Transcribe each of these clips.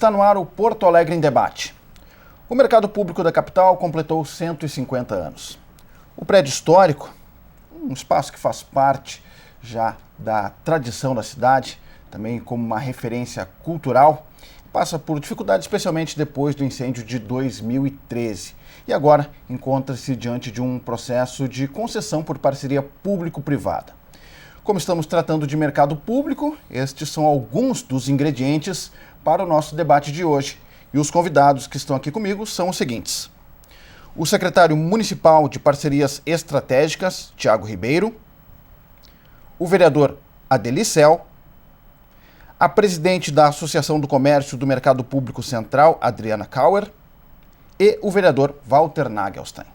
Está no ar o Porto Alegre em Debate. O mercado público da capital completou 150 anos. O prédio histórico, um espaço que faz parte já da tradição da cidade, também como uma referência cultural, passa por dificuldades, especialmente depois do incêndio de 2013. E agora encontra-se diante de um processo de concessão por parceria público-privada. Como estamos tratando de mercado público, estes são alguns dos ingredientes para o nosso debate de hoje. E os convidados que estão aqui comigo são os seguintes: o secretário municipal de Parcerias Estratégicas, Tiago Ribeiro, o vereador Adelicel, a presidente da Associação do Comércio do Mercado Público Central, Adriana Kauer, e o vereador Walter Nagelstein.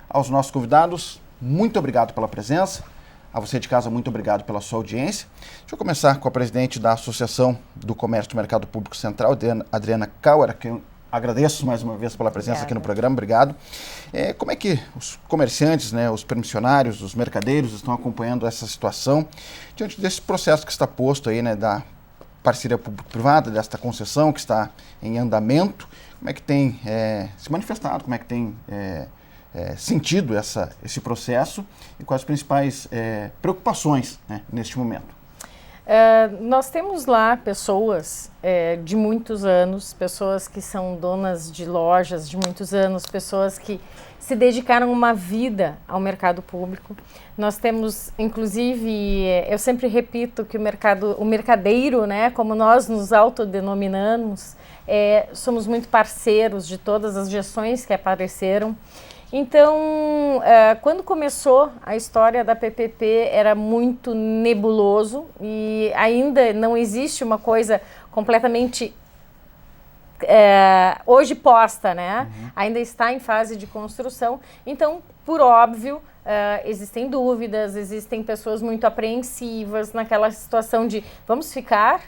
Aos nossos convidados, muito obrigado pela presença. A você de casa, muito obrigado pela sua audiência. Deixa eu começar com a presidente da Associação do Comércio do Mercado Público Central, Adriana Kauer, a quem eu agradeço mais uma vez pela presença aqui no programa. Obrigado. Como é que os comerciantes, os permissionários, os mercadeiros estão acompanhando essa situação diante desse processo que está posto aí, da parceria público-privada, desta concessão que está em andamento? Como é que tem se manifestado, como é que tem sentido esse processo e quais as principais preocupações neste momento? Nós temos lá pessoas de muitos anos, pessoas que são donas de lojas de muitos anos, pessoas que se dedicaram uma vida ao mercado público. Nós temos, inclusive, eu sempre repito que o mercadeiro, como nós nos autodenominamos, somos muito parceiros de todas as gestões que apareceram. Então, quando começou a história da PPP era muito nebuloso e ainda não existe uma coisa completamente hoje posta, Ainda está em fase de construção. Então, por óbvio, existem dúvidas, existem pessoas muito apreensivas naquela situação de vamos ficar,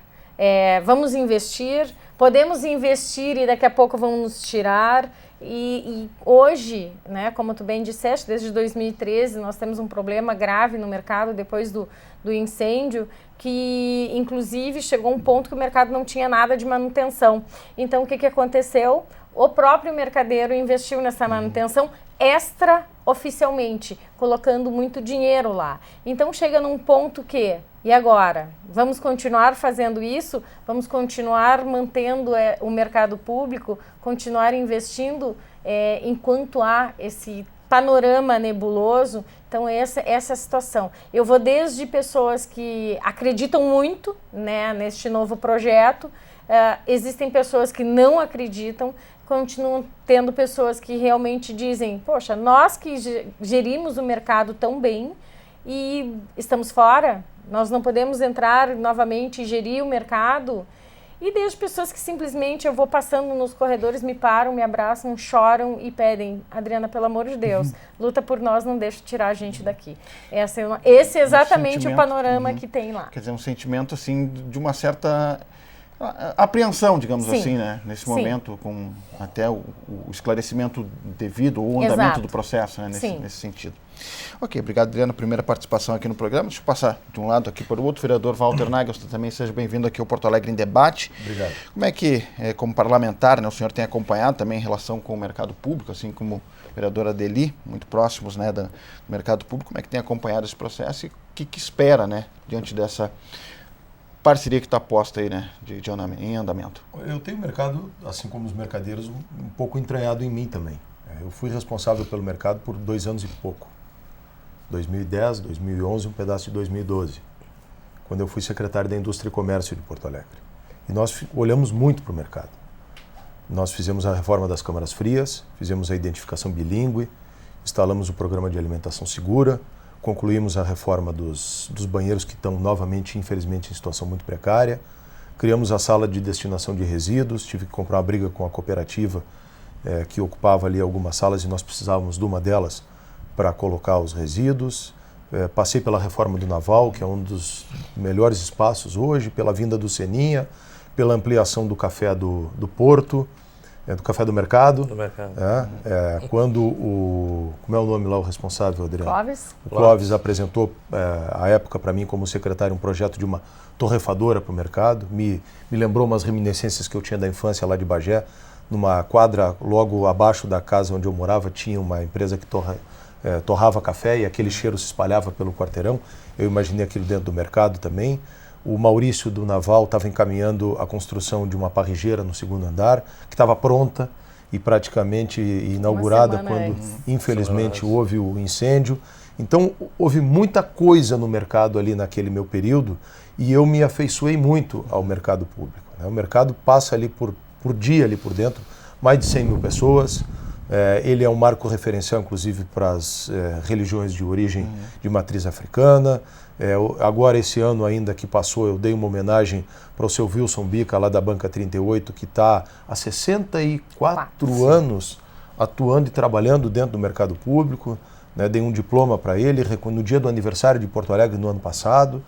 vamos investir, podemos investir e daqui a pouco vão nos tirar. E hoje, como tu bem disseste, desde 2013 nós temos um problema grave no mercado depois do incêndio, que inclusive chegou um ponto que o mercado não tinha nada de manutenção. Então o que aconteceu? O próprio mercadeiro investiu nessa manutenção extraoficialmente, colocando muito dinheiro lá. Então chega num ponto que, e agora? Vamos continuar fazendo isso? Vamos continuar mantendo o mercado público, continuar investindo enquanto há esse panorama nebuloso? Então essa é a situação. Eu vou desde pessoas que acreditam muito neste novo projeto, existem pessoas que não acreditam, continuam tendo pessoas que realmente dizem, poxa, nós que gerimos o mercado tão bem e estamos fora, nós não podemos entrar novamente e gerir o mercado. E desde pessoas que simplesmente eu vou passando nos corredores, me param, me abraçam, choram e pedem, Adriana, pelo amor de Deus, luta por nós, não deixa tirar a gente daqui. Esse é exatamente o panorama que tem lá. Quer dizer, um sentimento assim de uma certa apreensão, digamos assim, nesse momento, com até o esclarecimento devido ou o andamento do processo, nesse sentido. Ok, obrigado, Adriana, primeira participação aqui no programa. Deixa eu passar de um lado aqui para o outro. Vereador Walter Nagelstein, também seja bem-vindo aqui ao Porto Alegre em Debate. Obrigado. Como é que, como parlamentar, o senhor tem acompanhado também em relação com o mercado público, assim como o vereador Adeli, muito próximos do mercado público, como é que tem acompanhado esse processo e o que espera, diante dessa parceria que está posta aí, em andamento? Eu tenho mercado, assim como os mercadeiros, um pouco entranhado em mim também. Eu fui responsável pelo mercado por 2 anos e pouco. 2010, 2011, um pedaço de 2012, quando eu fui secretário da Indústria e Comércio de Porto Alegre. E nós olhamos muito para o mercado. Nós fizemos a reforma das câmaras frias, fizemos a identificação bilíngue, instalamos o programa de alimentação segura, concluímos a reforma dos banheiros que estão novamente, infelizmente, em situação muito precária, criamos a sala de destinação de resíduos, tive que comprar uma briga com a cooperativa que ocupava ali algumas salas e nós precisávamos de uma delas para colocar os resíduos. Passei pela reforma do Naval, que é um dos melhores espaços hoje, pela vinda do Seninha, pela ampliação do café do Porto. do Café do Mercado. Do mercado. Quando como é o nome lá, o responsável, Adriano? Clóvis. O Clóvis apresentou, à época, para mim, como secretário, um projeto de uma torrefadora para o mercado. Me lembrou umas reminiscências que eu tinha da infância lá de Bagé. Numa quadra logo abaixo da casa onde eu morava, tinha uma empresa que torrava café e aquele cheiro se espalhava pelo quarteirão. Eu imaginei aquilo dentro do mercado também. O Maurício do Naval estava encaminhando a construção de uma parrigeira no segundo andar, que estava pronta e praticamente inaugurada quando, infelizmente, houve o incêndio. Então, houve muita coisa no mercado ali naquele meu período e eu me afeiçoei muito ao mercado público, né? O mercado passa ali por dia, ali por dentro, mais de 100 mil pessoas. Ele é um marco referencial, inclusive, para as religiões de origem de matriz africana. Agora, esse ano ainda que passou, eu dei uma homenagem para o seu Wilson Bica, lá da Banca 38, que está há 64 anos atuando e trabalhando dentro do mercado público. Né? Dei um diploma para ele no dia do aniversário de Porto Alegre, no ano passado.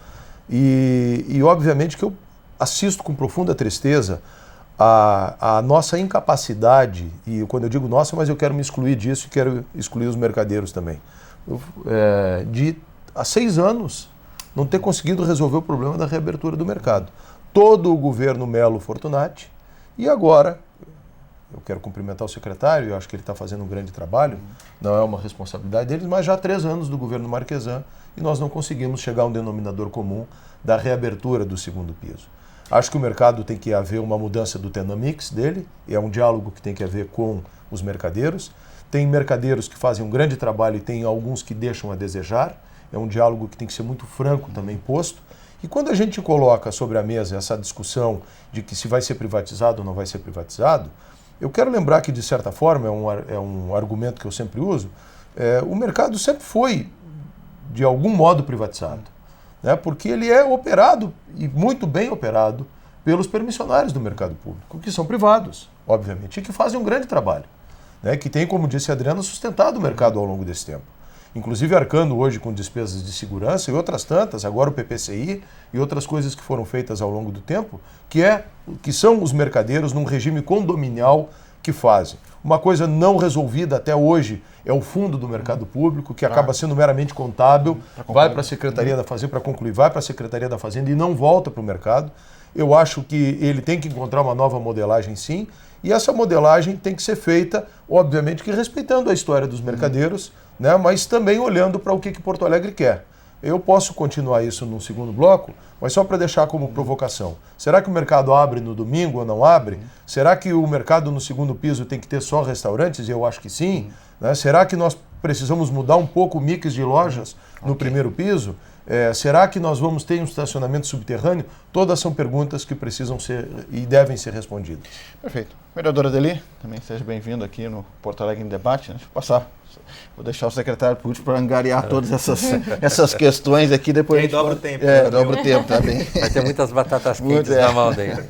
E obviamente, que eu assisto com profunda tristeza a nossa incapacidade, e quando eu digo nossa, mas eu quero me excluir disso e quero excluir os mercadeiros também, de há 6 anos não ter conseguido resolver o problema da reabertura do mercado. Todo o governo Melo Fortunati, e agora, eu quero cumprimentar o secretário, eu acho que ele está fazendo um grande trabalho, não é uma responsabilidade deles, mas já há 3 anos do governo Marquesan e nós não conseguimos chegar a um denominador comum da reabertura do segundo piso. Acho que o mercado tem que haver uma mudança do Tenamix dele, é um diálogo que tem que haver com os mercadeiros. Tem mercadeiros que fazem um grande trabalho e tem alguns que deixam a desejar. É um diálogo que tem que ser muito franco também posto. E quando a gente coloca sobre a mesa essa discussão de que se vai ser privatizado ou não vai ser privatizado, eu quero lembrar que, de certa forma, é um argumento que eu sempre uso, o mercado sempre foi, de algum modo, privatizado. Né? Porque ele é operado, e muito bem operado, pelos permissionários do mercado público, que são privados, obviamente, e que fazem um grande trabalho, né? Que tem, como disse a Adriana, sustentado o mercado ao longo desse tempo. Inclusive arcando hoje com despesas de segurança e outras tantas, agora o PPCI e outras coisas que foram feitas ao longo do tempo, que são os mercadeiros num regime condominial que fazem. Uma coisa não resolvida até hoje é o fundo do mercado público, que acaba sendo meramente contábil, vai para a Secretaria da Fazenda, para concluir, vai para a Secretaria da Fazenda e não volta para o mercado. Eu acho que ele tem que encontrar uma nova modelagem, sim, e essa modelagem tem que ser feita, obviamente, que respeitando a história dos mercadeiros, né, mas também olhando para o que Porto Alegre quer. Eu posso continuar isso num segundo bloco, mas só para deixar como provocação. Será que o mercado abre no domingo ou não abre? Será que o mercado no segundo piso tem que ter só restaurantes? Eu acho que sim. Né? Será que nós precisamos mudar um pouco o mix de lojas no primeiro piso? Será que nós vamos ter um estacionamento subterrâneo? Todas são perguntas que precisam ser e devem ser respondidas. Perfeito. Vereadora Adeli, também seja bem-vindo aqui no Porto Alegre em Debate. Deixa eu passar. Vou deixar o secretário por último para angariar todas essas questões aqui. Depois e aí dobra o tempo. Dobra o tempo, tá bem. Vai ter muitas batatas quentes na mão dele.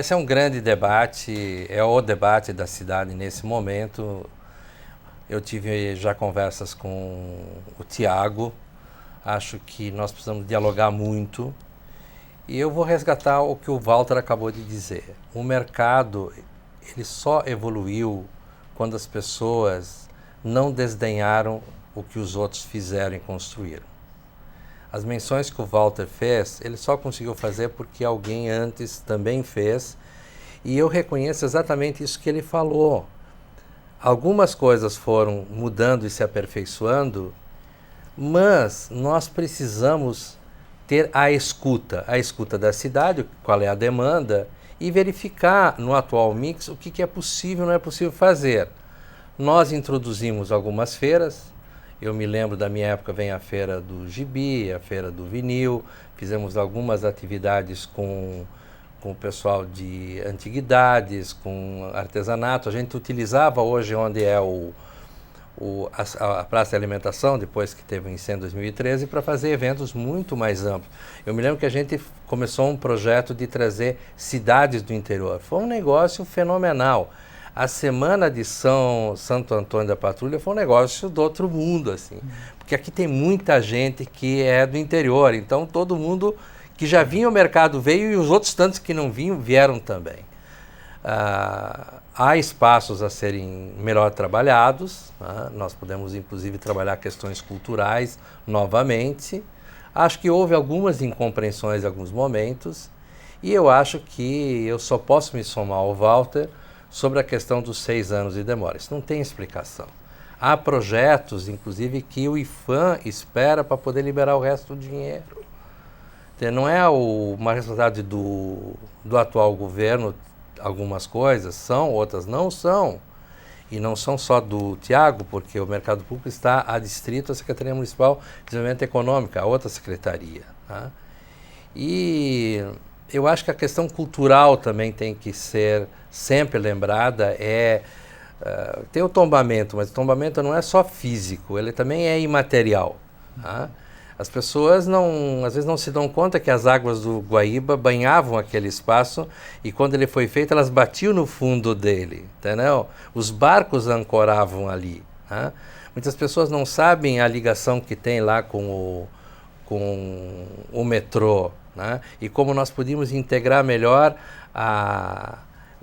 Esse é um grande debate, é o debate da cidade nesse momento. Eu tive já conversas com o Tiago. Acho que nós precisamos dialogar muito e eu vou resgatar o que o Walter acabou de dizer. O mercado, ele só evoluiu quando as pessoas não desdenharam o que os outros fizeram e construíram. As menções que o Walter fez, ele só conseguiu fazer porque alguém antes também fez e eu reconheço exatamente isso que ele falou. Algumas coisas foram mudando e se aperfeiçoando, mas nós precisamos ter a escuta da cidade, qual é a demanda, e verificar no atual mix o que é possível e não é possível fazer. Nós introduzimos algumas feiras, eu me lembro da minha época, vem a feira do gibi, a feira do vinil, fizemos algumas atividades com o pessoal de antiguidades, com artesanato, a gente utilizava hoje onde é a Praça de Alimentação, depois que teve o incêndio em 2013, para fazer eventos muito mais amplos. Eu me lembro que a gente começou um projeto de trazer cidades do interior. Foi um negócio fenomenal. A semana de Santo Antônio da Patrulha foi um negócio do outro mundo, assim. Porque aqui tem muita gente que é do interior, então todo mundo que já vinha ao mercado veio e os outros tantos que não vinham vieram também. há espaços a serem melhor trabalhados, né? Nós podemos, inclusive, trabalhar questões culturais novamente. Acho que houve algumas incompreensões em alguns momentos, e eu acho que eu só posso me somar ao Walter sobre a questão dos 6 anos de demora. Isso não tem explicação. Há projetos, inclusive, que o IPHAN espera para poder liberar o resto do dinheiro. Então, não é uma responsabilidade do atual governo, algumas coisas são, outras não são. E não são só do Tiago, porque o mercado público está adstrito à Secretaria Municipal de Desenvolvimento Econômico, a outra secretaria. Tá? E eu acho que a questão cultural também tem que ser sempre lembrada. Tem o tombamento, mas o tombamento não é só físico, ele também é imaterial. Tá? As pessoas às vezes não se dão conta que as águas do Guaíba banhavam aquele espaço e quando ele foi feito elas batiam no fundo dele, entendeu? Os barcos ancoravam ali. Tá? Muitas pessoas não sabem a ligação que tem lá com o metrô, né? E como nós podíamos integrar melhor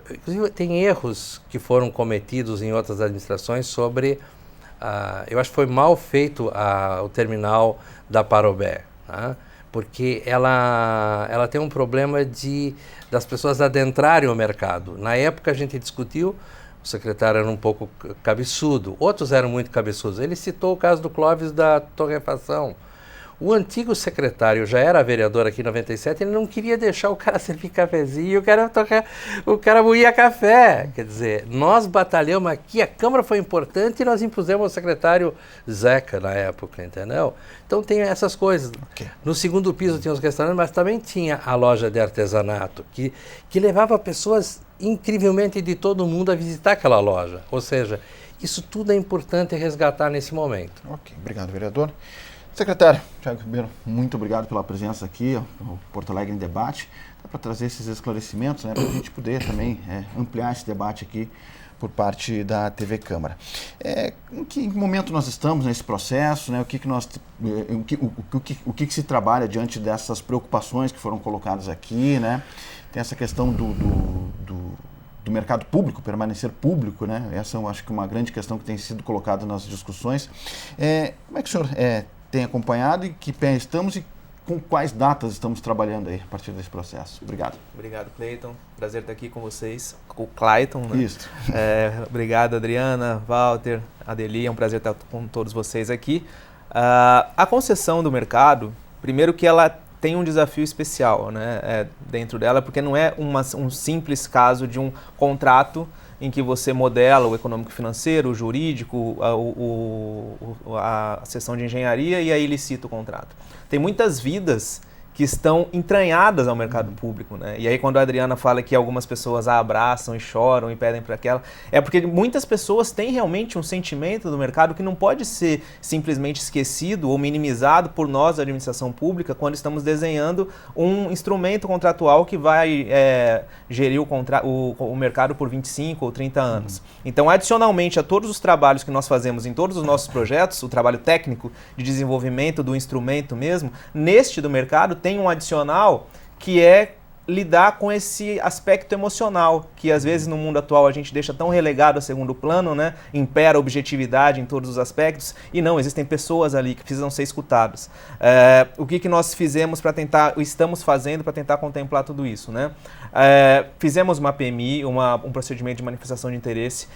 Inclusive, tem erros que foram cometidos em outras administrações sobre... eu acho que foi mal feito o terminal da Parobé, tá? Porque ela tem um problema das pessoas adentrarem o mercado. Na época a gente discutiu, o secretário era um pouco cabeçudo, outros eram muito cabeçudos. Ele citou o caso do Clóvis da torrefação. O antigo secretário já era vereador aqui em 97, ele não queria deixar o cara servir cafezinho, o cara moía café. Quer dizer, nós batalhamos aqui, a Câmara foi importante e nós impusemos ao secretário Zeca na época, entendeu? Então tem essas coisas. Okay. No segundo piso tinha os restaurantes, mas também tinha a loja de artesanato, que levava pessoas incrivelmente de todo mundo a visitar aquela loja. Ou seja, isso tudo é importante resgatar nesse momento. Ok, obrigado, vereador. Secretário Tiago Ribeiro, muito obrigado pela presença aqui no Porto Alegre em Debate, para trazer esses esclarecimentos, né, para a gente poder também ampliar esse debate aqui por parte da TV Câmara. Em que momento nós estamos nesse processo, né, o que se trabalha diante dessas preocupações que foram colocadas aqui, né? Tem essa questão do mercado público, permanecer público, né? Essa eu acho que é uma grande questão que tem sido colocada nas discussões. Como é que o senhor tem acompanhado e que pé estamos e com quais datas estamos trabalhando aí a partir desse processo? Obrigado. Obrigado, Cleiton. Prazer estar aqui com vocês, com o Clayton, né? Isso. Obrigado, Adriana, Walter, Adeli, é um prazer estar com todos vocês aqui. A concessão do mercado, primeiro que ela tem um desafio especial, né, dentro dela, porque não é um simples caso de um contrato em que você modela o econômico-financeiro, o jurídico, a seção de engenharia e aí licita o contrato. Tem muitas vidas que estão entranhadas ao mercado público, né? E aí quando a Adriana fala que algumas pessoas a abraçam e choram e pedem para aquela, é porque muitas pessoas têm realmente um sentimento do mercado que não pode ser simplesmente esquecido ou minimizado por nós da administração pública quando estamos desenhando um instrumento contratual que vai gerir o mercado por 25 ou 30 anos. Então, adicionalmente a todos os trabalhos que nós fazemos em todos os nossos projetos, o trabalho técnico de desenvolvimento do instrumento mesmo, neste do mercado tem um adicional que é lidar com esse aspecto emocional, que às vezes no mundo atual a gente deixa tão relegado a segundo plano, né? Impera a objetividade em todos os aspectos, e não, existem pessoas ali que precisam ser escutadas. O que nós fizemos para tentar, estamos fazendo para tentar contemplar tudo isso, né? Fizemos uma PMI, um procedimento de manifestação de interesse,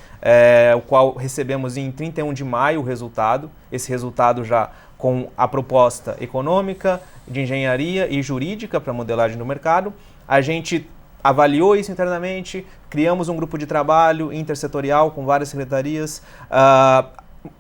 o qual recebemos em 31 de maio o resultado, esse resultado já com a proposta econômica, de engenharia e jurídica para modelagem do mercado. A gente avaliou isso internamente, criamos um grupo de trabalho intersetorial com várias secretarias,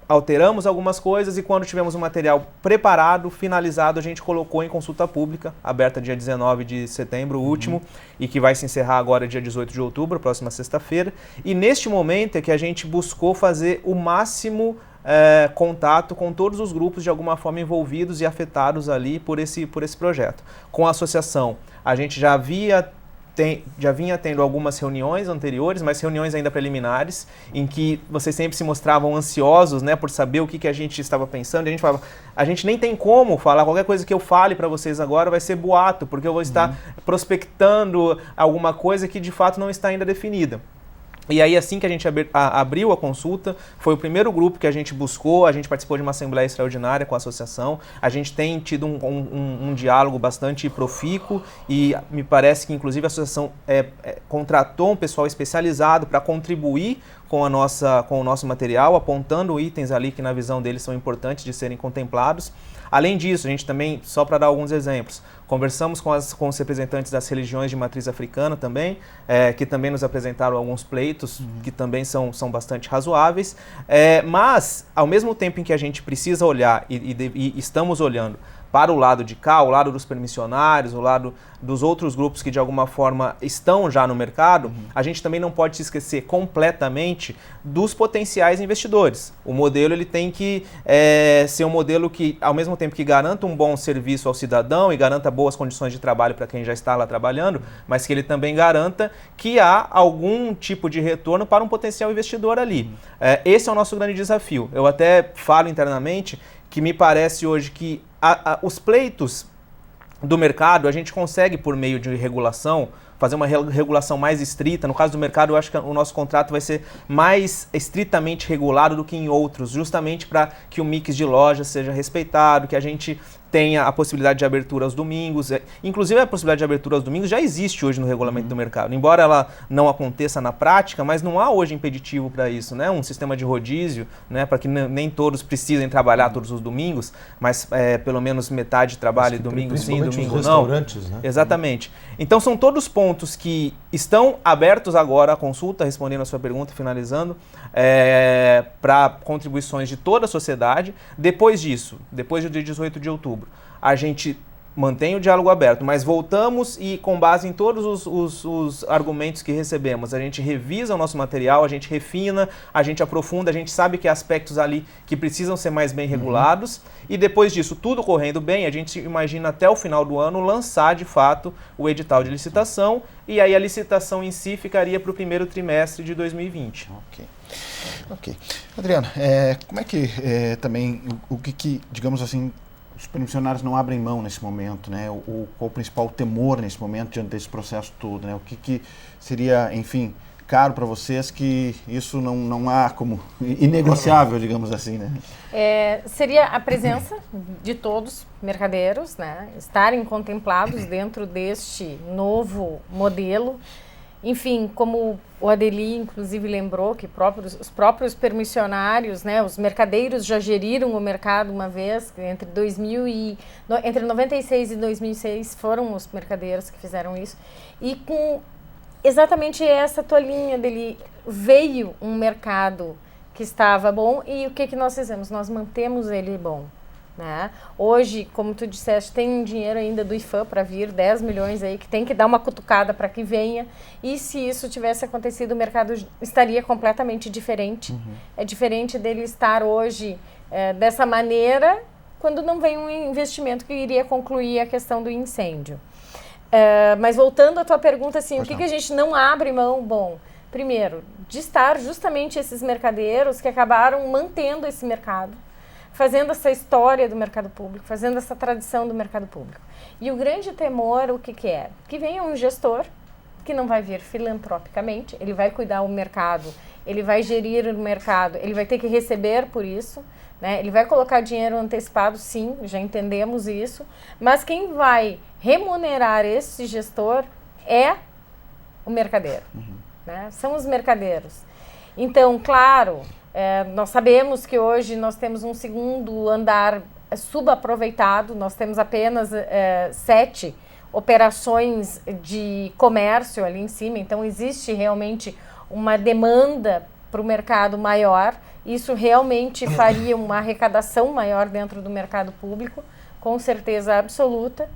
alteramos algumas coisas e quando tivemos o material preparado, finalizado, a gente colocou em consulta pública, aberta dia 19 de setembro, último, e que vai se encerrar agora dia 18 de outubro, próxima sexta-feira. E neste momento é que a gente buscou fazer o máximo contato com todos os grupos de alguma forma envolvidos e afetados ali por esse projeto. Com a associação, a gente já vinha tendo algumas reuniões anteriores, mas reuniões ainda preliminares, em que vocês sempre se mostravam ansiosos, né, por saber o que a gente estava pensando. E a gente falava, a gente nem tem como falar, qualquer coisa que eu fale para vocês agora vai ser boato, porque eu vou estar prospectando alguma coisa que de fato não está ainda definida. E aí, assim que a gente abriu a consulta, foi o primeiro grupo que a gente buscou, a gente participou de uma assembleia extraordinária com a associação, a gente tem tido um diálogo bastante profícuo e me parece que, inclusive, a associação contratou um pessoal especializado para contribuir com o nosso material, apontando itens ali que, na visão deles, são importantes de serem contemplados. Além disso, a gente também, só para dar alguns exemplos, conversamos com os representantes das religiões de matriz africana também, que também nos apresentaram alguns pleitos que também são bastante razoáveis, mas ao mesmo tempo em que a gente precisa olhar e estamos olhando para o lado de cá, o lado dos permissionários, o lado dos outros grupos que de alguma forma estão já no mercado, a gente também não pode se esquecer completamente dos potenciais investidores. O modelo ele tem que ser um modelo que, ao mesmo tempo que garanta um bom serviço ao cidadão e garanta boas condições de trabalho para quem já está lá trabalhando, mas que ele também garanta que há algum tipo de retorno para um potencial investidor ali. Esse é o nosso grande desafio. Eu até falo internamente que me parece hoje que os pleitos do mercado a gente consegue, por meio de regulação, fazer uma regulação mais estrita. No caso do mercado, eu acho que o nosso contrato vai ser mais estritamente regulado do que em outros, justamente para que o mix de lojas seja respeitado, que a gente tenha a possibilidade de abertura aos domingos. Inclusive, a possibilidade de abertura aos domingos já existe hoje no regulamento do mercado. Embora ela não aconteça na prática, mas não há hoje impeditivo para isso, né? Um sistema de rodízio, né? Para que nem todos precisem trabalhar todos os domingos, mas pelo menos metade trabalhe domingo sim, domingo não. Restaurantes, né? Exatamente. Então, são todos pontos que estão abertos agora à consulta, respondendo a sua pergunta, finalizando, para contribuições de toda a sociedade. Depois disso, depois do dia 18 de outubro, a gente mantém o diálogo aberto, mas voltamos e, com base em todos os argumentos que recebemos, a gente revisa o nosso material, a gente refina, a gente aprofunda, a gente sabe que há aspectos ali que precisam ser mais bem regulados, e depois disso, tudo correndo bem, a gente imagina até o final do ano lançar, de fato, o edital de licitação, e aí a licitação em si ficaria para o primeiro trimestre de 2020. Ok. Adriano, como é que também, o que, digamos assim, os permissionários não abrem mão nesse momento, né? Qual o principal temor nesse momento diante desse processo todo, né? O que seria, enfim, caro para vocês que isso não há como inegociável, digamos assim, né? Seria a presença de todos mercadeiros, né? Estarem contemplados dentro deste novo modelo. Enfim, como o Adeli, inclusive, lembrou que os próprios permissionários, né, os mercadeiros já geriram o mercado uma vez, entre 96 e 2006 foram os mercadeiros que fizeram isso. E com exatamente essa tolinha dele, veio um mercado que estava bom e o que nós fizemos? Nós mantemos ele bom. Né? Hoje, como tu disseste, tem um dinheiro ainda do IFAM para vir, 10 milhões aí, que tem que dar uma cutucada para que venha. E se isso tivesse acontecido, o mercado estaria completamente diferente. É diferente dele estar hoje dessa maneira, quando não vem um investimento que iria concluir a questão do incêndio. Mas voltando à tua pergunta, assim, o que a gente não abre mão? Bom, primeiro, de estar justamente esses mercadeiros que acabaram mantendo esse mercado, fazendo essa história do mercado público, fazendo essa tradição do mercado público. E o grande temor, o que é? Que venha um gestor que não vai vir filantropicamente, ele vai cuidar do mercado, ele vai gerir o mercado, ele vai ter que receber por isso, né? Ele vai colocar dinheiro antecipado, sim, já entendemos isso, mas quem vai remunerar esse gestor é o mercadeiro, né? São os mercadeiros. Então, claro, nós sabemos que hoje nós temos um segundo andar subaproveitado, nós temos apenas 7 operações de comércio ali em cima, então existe realmente uma demanda para o mercado maior, isso realmente faria uma arrecadação maior dentro do mercado público, com certeza absoluta,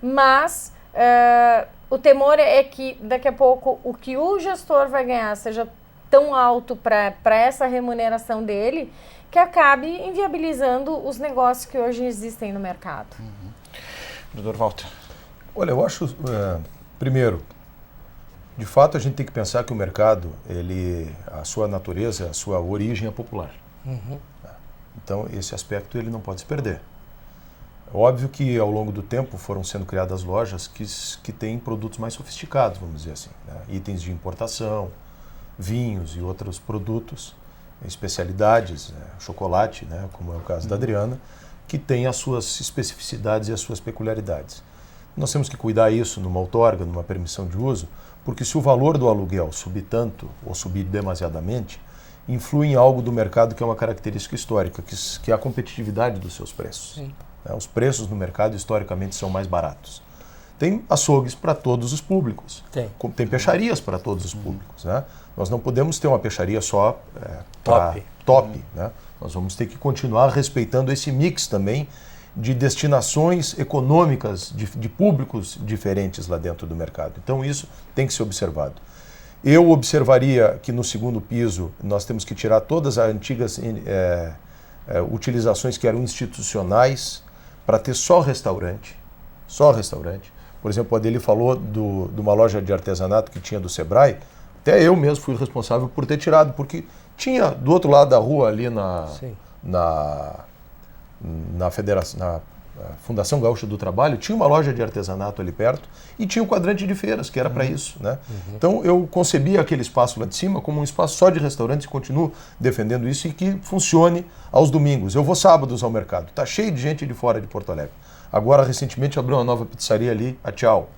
mas o temor é que daqui a pouco o que o gestor vai ganhar seja tão alto para essa remuneração dele, que acabe inviabilizando os negócios que hoje existem no mercado. Doutor Walter. Olha, eu acho, primeiro, de fato a gente tem que pensar que o mercado, a sua natureza, a sua origem é popular. Então esse aspecto ele não pode se perder. Óbvio que ao longo do tempo foram sendo criadas lojas que têm produtos mais sofisticados, vamos dizer assim, né? Itens de importação, vinhos e outros produtos, especialidades, chocolate, né, como é o caso da Adriana, que tem as suas especificidades e as suas peculiaridades. Nós temos que cuidar isso numa outorga, numa permissão de uso, porque se o valor do aluguel subir tanto ou subir demasiadamente, influi em algo do mercado que é uma característica histórica, que é a competitividade dos seus preços. Os preços no mercado historicamente são mais baratos. Tem açougues para todos os públicos, tem peixarias para todos os públicos. Né? Nós não podemos ter uma peixaria só para top. Né? Nós vamos ter que continuar respeitando esse mix também de destinações econômicas de públicos diferentes lá dentro do mercado. Então isso tem que ser observado. Eu observaria que no segundo piso nós temos que tirar todas as antigas utilizações que eram institucionais para ter só restaurante. Por exemplo, o Adeli falou de uma loja de artesanato que tinha do Sebrae. Até eu mesmo fui responsável por ter tirado, porque tinha do outro lado da rua ali na Fundação Gaúcha do Trabalho, tinha uma loja de artesanato ali perto e tinha um quadrante de feiras, que era para isso. Né? Então eu concebi aquele espaço lá de cima como um espaço só de restaurantes e continuo defendendo isso e que funcione aos domingos. Eu vou sábados ao mercado, está cheio de gente de fora de Porto Alegre. Agora, recentemente, abriu uma nova pizzaria ali, a Tchau.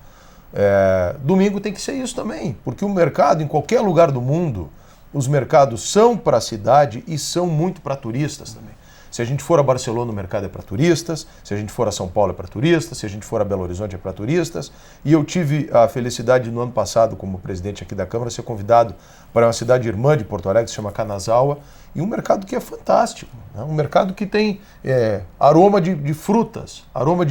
Domingo tem que ser isso também, porque o mercado, em qualquer lugar do mundo, os mercados são para a cidade e são muito para turistas também. Se a gente for a Barcelona, o mercado é para turistas. Se a gente for a São Paulo, é para turistas. Se a gente for a Belo Horizonte, é para turistas. E eu tive a felicidade, no ano passado, como presidente aqui da Câmara, ser convidado para uma cidade irmã de Porto Alegre, que se chama Kanazawa, e um mercado que é fantástico. Né? Um mercado que tem aroma de frutas, aroma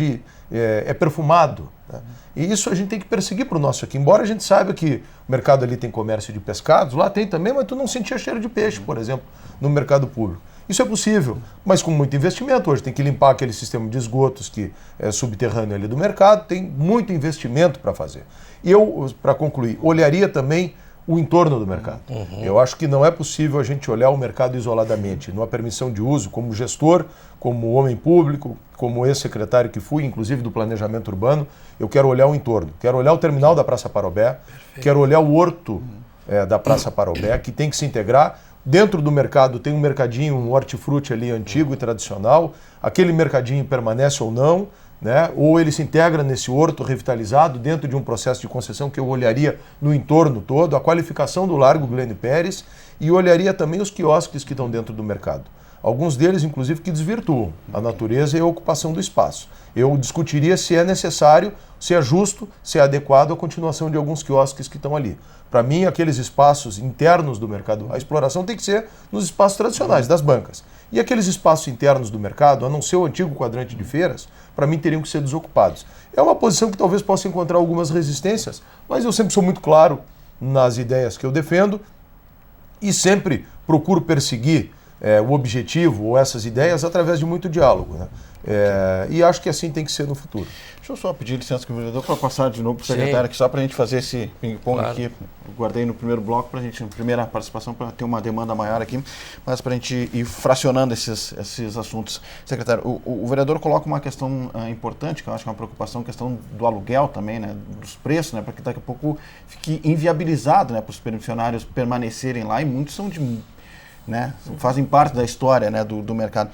é perfumado. Né? E isso a gente tem que perseguir para o nosso aqui. Embora a gente saiba que o mercado ali tem comércio de pescados, lá tem também, mas tu não sentia cheiro de peixe, por exemplo, no mercado público. Isso é possível, mas com muito investimento. Hoje tem que limpar aquele sistema de esgotos que é subterrâneo ali do mercado, tem muito investimento para fazer. E eu, para concluir, olharia também o entorno do mercado. Eu acho que não é possível a gente olhar o mercado isoladamente. Numa permissão de uso, como gestor, como homem público, como ex-secretário que fui, inclusive do planejamento urbano, eu quero olhar o entorno. Quero olhar o terminal da Praça Parobé, quero olhar o horto da Praça Parobé, que tem que se integrar. Dentro do mercado tem um mercadinho, um hortifruti ali antigo e tradicional. Aquele mercadinho permanece ou não, né? Ou ele se integra nesse horto revitalizado dentro de um processo de concessão que eu olharia no entorno todo, a qualificação do Largo Glênio Pérez e olharia também os quiosques que estão dentro do mercado. Alguns deles, inclusive, que desvirtuam a natureza e a ocupação do espaço. Eu discutiria se é necessário, se é justo, se é adequado a continuação de alguns quiosques que estão ali. Para mim, aqueles espaços internos do mercado, a exploração tem que ser nos espaços tradicionais, das bancas. E aqueles espaços internos do mercado, a não ser o antigo quadrante de feiras, para mim teriam que ser desocupados. É uma posição que talvez possa encontrar algumas resistências, mas eu sempre sou muito claro nas ideias que eu defendo e sempre procuro perseguir o objetivo ou essas ideias através de muito diálogo. Né? E acho que assim tem que ser no futuro. Deixa eu só pedir licença, vereador, para passar de novo para o secretário aqui, só para a gente fazer esse ping-pong aqui. Eu guardei no primeiro bloco para a gente, primeira participação, para ter uma demanda maior aqui, mas para a gente ir fracionando esses assuntos. Secretário, o vereador coloca uma questão importante, que eu acho que é uma preocupação, a questão do aluguel também, né, dos preços, né, para que daqui a pouco fique inviabilizado, né, para os permissionários permanecerem lá, e muitos são né, fazem parte da história, né, do mercado.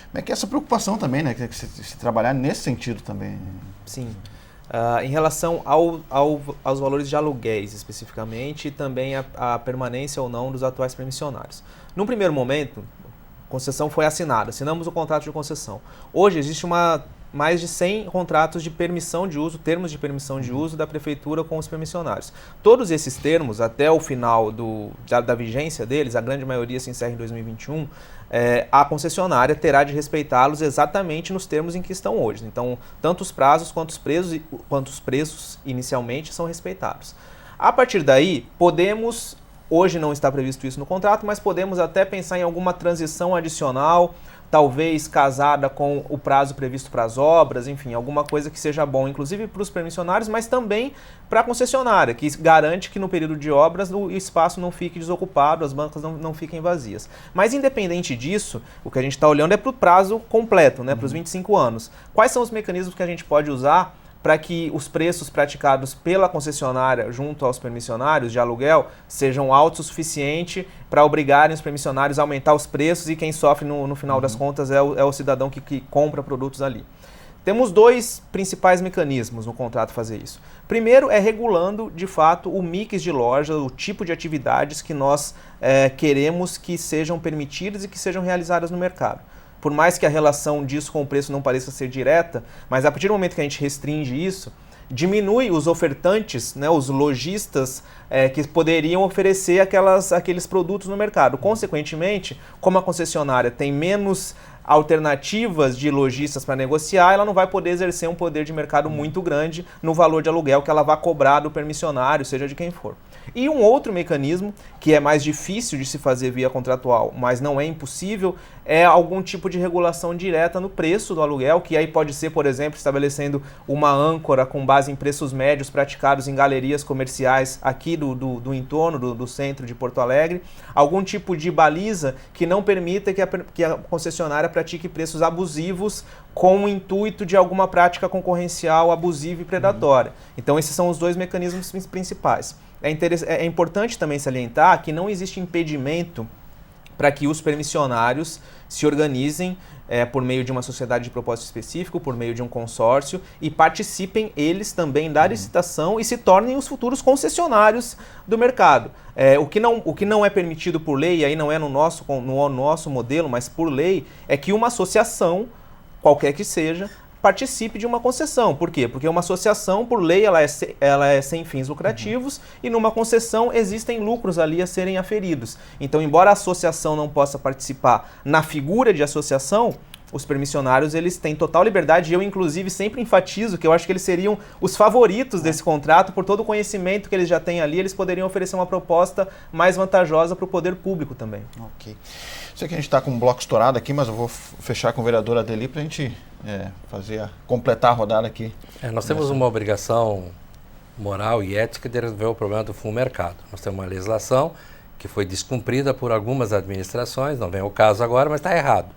Como é que é essa preocupação também, né, que se trabalhar nesse sentido também? Sim. Em relação aos valores de aluguéis especificamente e também a permanência ou não dos atuais permissionários. Num primeiro momento, a concessão foi assinada, assinamos o contrato de concessão. Hoje existe mais de 100 contratos de permissão de uso, termos de permissão de uso da prefeitura com os permissionários. Todos esses termos, até o final da vigência deles, a grande maioria se encerra em 2021, a concessionária terá de respeitá-los exatamente nos termos em que estão hoje. Então, tanto os prazos quanto os preços inicialmente são respeitados. A partir daí, hoje não está previsto isso no contrato, mas podemos até pensar em alguma transição adicional, talvez casada com o prazo previsto para as obras, enfim, alguma coisa que seja bom, inclusive para os permissionários, mas também para a concessionária, que garante que no período de obras o espaço não fique desocupado, as bancas não fiquem vazias. Mas independente disso, o que a gente está olhando é para o prazo completo, né, para os 25 anos. Quais são os mecanismos que a gente pode usar para que os preços praticados pela concessionária junto aos permissionários de aluguel sejam altos o suficiente para obrigarem os permissionários a aumentar os preços e quem sofre no final das contas é o cidadão que compra produtos ali. Temos 2 principais mecanismos no contrato fazer isso. Primeiro é regulando, de fato, o mix de loja, o tipo de atividades que nós queremos que sejam permitidas e que sejam realizadas no mercado. Por mais que a relação disso com o preço não pareça ser direta, mas a partir do momento que a gente restringe isso, diminui os ofertantes, né, os lojistas que poderiam oferecer aqueles produtos no mercado. Consequentemente, como a concessionária tem menos alternativas de lojistas para negociar, ela não vai poder exercer um poder de mercado muito grande no valor de aluguel que ela vai cobrar do permissionário, seja de quem for. E um outro mecanismo, que é mais difícil de se fazer via contratual, mas não é impossível, é algum tipo de regulação direta no preço do aluguel, que aí pode ser, por exemplo, estabelecendo uma âncora com base em preços médios praticados em galerias comerciais aqui do entorno do centro de Porto Alegre, algum tipo de baliza que não permita que a concessionária pratique preços abusivos com o intuito de alguma prática concorrencial abusiva e predatória. Então esses são os 2 mecanismos principais. É importante também salientar que não existe impedimento para que os permissionários se organizem por meio de uma sociedade de propósito específico, por meio de um consórcio e participem eles também da licitação e se tornem os futuros concessionários do mercado. O que não é permitido por lei, e aí não é no nosso modelo, mas por lei, é que uma associação, qualquer que seja, participe de uma concessão. Por quê? Porque uma associação, por lei, ela é sem fins lucrativos e numa concessão existem lucros ali a serem aferidos. Então, embora a associação não possa participar na figura de associação, os permissionários eles têm total liberdade e eu, inclusive, sempre enfatizo que eu acho que eles seriam os favoritos desse contrato por todo o conhecimento que eles já têm ali, eles poderiam oferecer uma proposta mais vantajosa para o poder público também. Ok. Sei que a gente está com um bloco estourado aqui, mas eu vou fechar com o vereador Adeli para a gente completar a rodada aqui. Nós temos uma obrigação moral e ética de resolver o problema do fundo mercado. Nós temos uma legislação que foi descumprida por algumas administrações, não vem ao caso agora, mas está errado.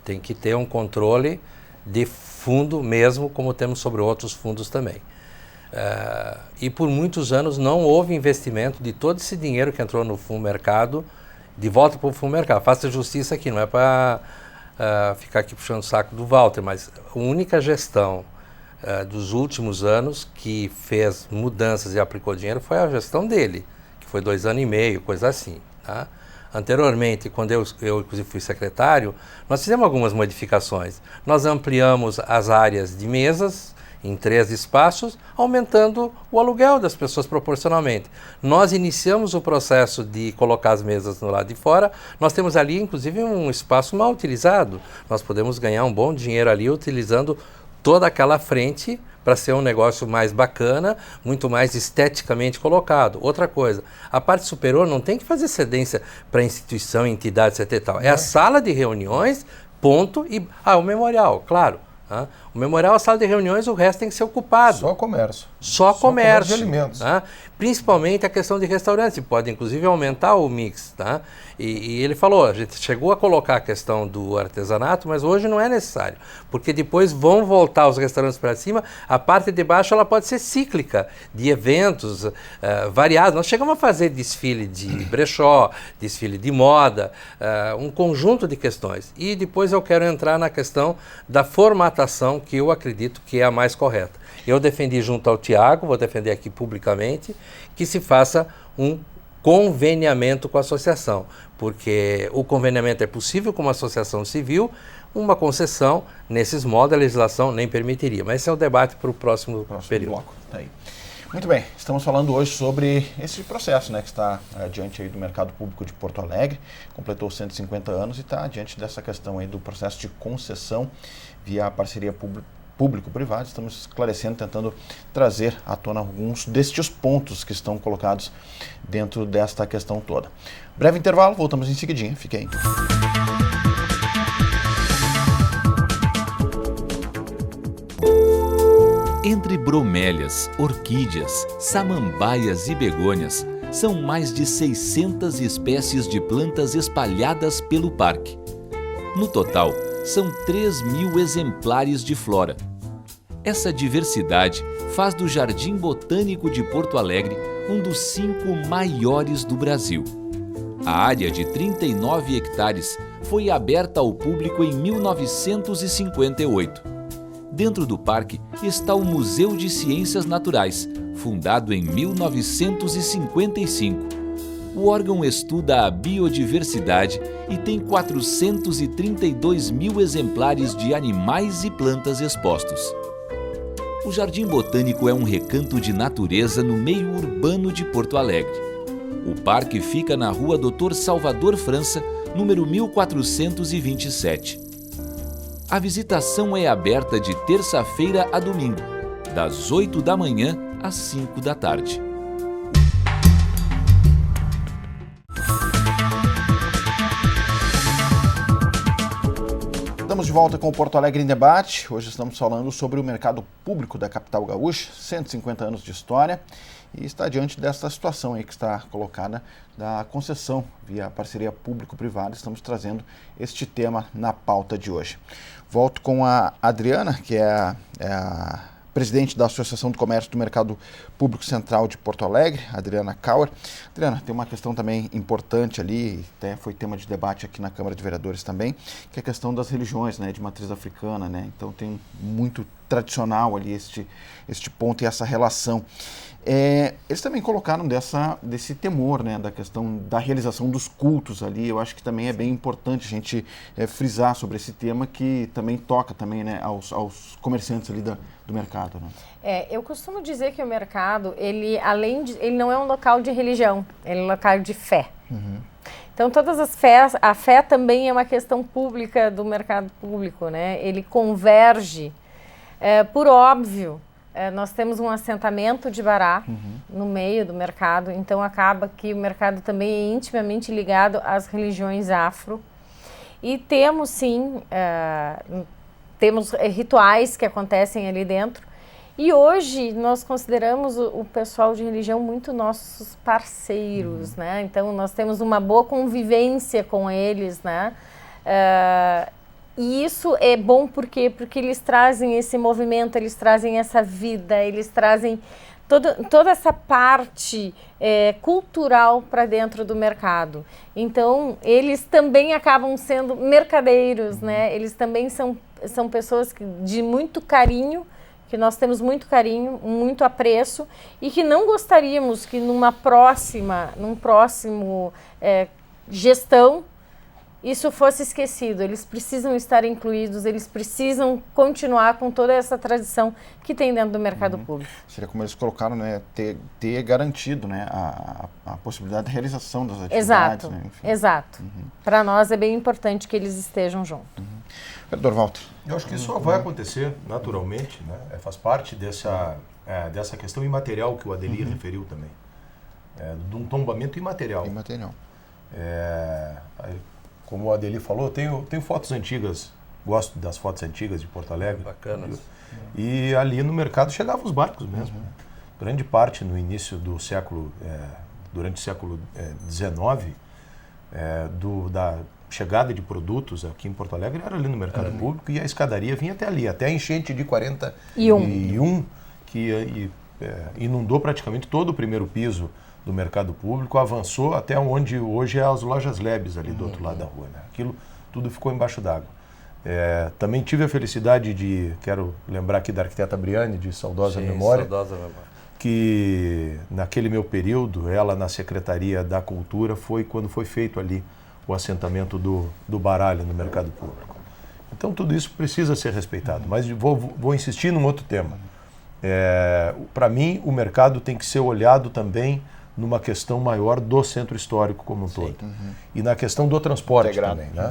Tem que ter um controle de fundo mesmo, como temos sobre outros fundos também. E por muitos anos não houve investimento de todo esse dinheiro que entrou no fundo mercado de volta para o fundo mercado. Faça justiça aqui, não é para ficar aqui puxando o saco do Walter, mas a única gestão dos últimos anos que fez mudanças e aplicou dinheiro foi a gestão dele, que foi 2 anos e meio, coisa assim, tá? Anteriormente, quando eu inclusive fui secretário, nós fizemos algumas modificações. Nós ampliamos as áreas de mesas em 3 espaços, aumentando o aluguel das pessoas proporcionalmente. Nós iniciamos o processo de colocar as mesas no lado de fora. Nós temos ali, inclusive, um espaço mal utilizado. Nós podemos ganhar um bom dinheiro ali utilizando toda aquela frente para ser um negócio mais bacana, muito mais esteticamente colocado. Outra coisa, a parte superior não tem que fazer cedência para instituição, entidade, etc. e tal. É a sala de reuniões, ponto, e o memorial, claro. O memorial é a sala de reuniões, o resto tem que ser ocupado. Só comércio. Só comércio de alimentos. Principalmente a questão de restaurantes, pode inclusive aumentar o mix. Tá? E ele falou, a gente chegou a colocar a questão do artesanato, mas hoje não é necessário, porque depois vão voltar os restaurantes para cima, a parte de baixo ela pode ser cíclica, de eventos variados. Nós chegamos a fazer desfile de brechó, desfile de moda, um conjunto de questões. E depois eu quero entrar na questão da formatação, que eu acredito que é a mais correta. Eu defendi junto ao Tiago, vou defender aqui publicamente, que se faça um conveniamento com a associação, porque o conveniamento é possível com uma associação civil, uma concessão, nesses modos a legislação nem permitiria. Mas esse é o debate para o próximo período. Bloco. Tá aí. Muito bem, estamos falando hoje sobre esse processo, que está diante aí do mercado público de Porto Alegre, completou 150 anos e está diante dessa questão aí do processo de concessão via parceria público-privada. Estamos esclarecendo, tentando trazer à tona alguns destes pontos que estão colocados dentro desta questão toda. Breve intervalo, voltamos em seguidinha, fique aí. Entre bromélias, orquídeas, samambaias e begônias, são mais de 600 espécies de plantas espalhadas pelo parque. No total, são 3.000 exemplares de flora. Essa diversidade faz do Jardim Botânico de Porto Alegre um dos 5 maiores do Brasil. A área de 39 hectares foi aberta ao público em 1958. Dentro do parque está o Museu de Ciências Naturais, fundado em 1955. O órgão estuda a biodiversidade e tem 432 mil exemplares de animais e plantas expostos. O Jardim Botânico é um recanto de natureza no meio urbano de Porto Alegre. O parque fica na rua Dr. Salvador França, número 1427. A visitação é aberta de terça-feira a domingo, das 8 da manhã às 5 da tarde. Estamos de volta com o Porto Alegre em Debate. Hoje estamos falando sobre o mercado público da capital gaúcha, 150 anos de história, e está diante desta situação aí que está colocada da concessão via parceria público-privada. Estamos trazendo este tema na pauta de hoje. Volto com a Adriana, que é a presidente da Associação do Comércio do Mercado Público Central de Porto Alegre, Adriana Kauer. Adriana, tem uma questão também importante ali, até foi tema de debate aqui na Câmara de Vereadores também, que é a questão das religiões, né, de matriz africana, né? Então tem muito tradicional ali este ponto e essa relação. Eles também colocaram desse temor, né, da questão da realização dos cultos ali. Eu acho que também é bem importante a gente frisar sobre esse tema, que também toca também, né, aos comerciantes ali do mercado, né? Eu costumo dizer que o mercado, ele não é um local de religião, ele é um local de fé. Uhum. Então, todas as fés, a fé também é uma questão pública do mercado público, né? Ele converge, por óbvio. Nós temos um assentamento de Bará no meio do mercado, então acaba que o mercado também é intimamente ligado às religiões afro. E temos sim, temos rituais que acontecem ali dentro. E hoje nós consideramos o pessoal de religião muito nossos parceiros, né? Então nós temos uma boa convivência com eles, né? E isso é bom porque eles trazem esse movimento, eles trazem essa vida, eles trazem toda essa parte cultural para dentro do mercado. Então, eles também acabam sendo mercadeiros, né? Eles também são pessoas de muito carinho, que nós temos muito carinho, muito apreço, e que não gostaríamos que num próximo gestão, isso fosse esquecido. Eles precisam estar incluídos, eles precisam continuar com toda essa tradição que tem dentro do mercado público. Seria como eles colocaram, né, ter garantido, né, a possibilidade de realização das atividades. Exato, né, exato. Para nós é bem importante que eles estejam juntos. Vereador Walter. Eu acho que isso só vai acontecer naturalmente, né? Faz parte dessa questão imaterial que o Adeli referiu também, de um tombamento imaterial. Como o Adeli falou, tenho fotos antigas, gosto das fotos antigas de Porto Alegre. Bacanas. E ali no mercado chegavam os barcos mesmo. Grande parte no início do século, durante o século XIX, da chegada de produtos aqui em Porto Alegre era ali no mercado público, e a escadaria vinha até ali, até a enchente de 41, que inundou praticamente todo o primeiro piso do mercado público, avançou até onde hoje é as lojas Lebes ali do outro lado da rua, né? Aquilo tudo ficou embaixo d'água. Também tive a felicidade quero lembrar aqui da arquiteta Briane, de saudosa memória, que naquele meu período, ela na Secretaria da Cultura, foi quando foi feito ali o assentamento do baralho no mercado público. Então tudo isso precisa ser respeitado, mas vou insistir num outro tema. Para mim, o mercado tem que ser olhado também numa questão maior do centro histórico como um todo. E na questão do transporte também, né?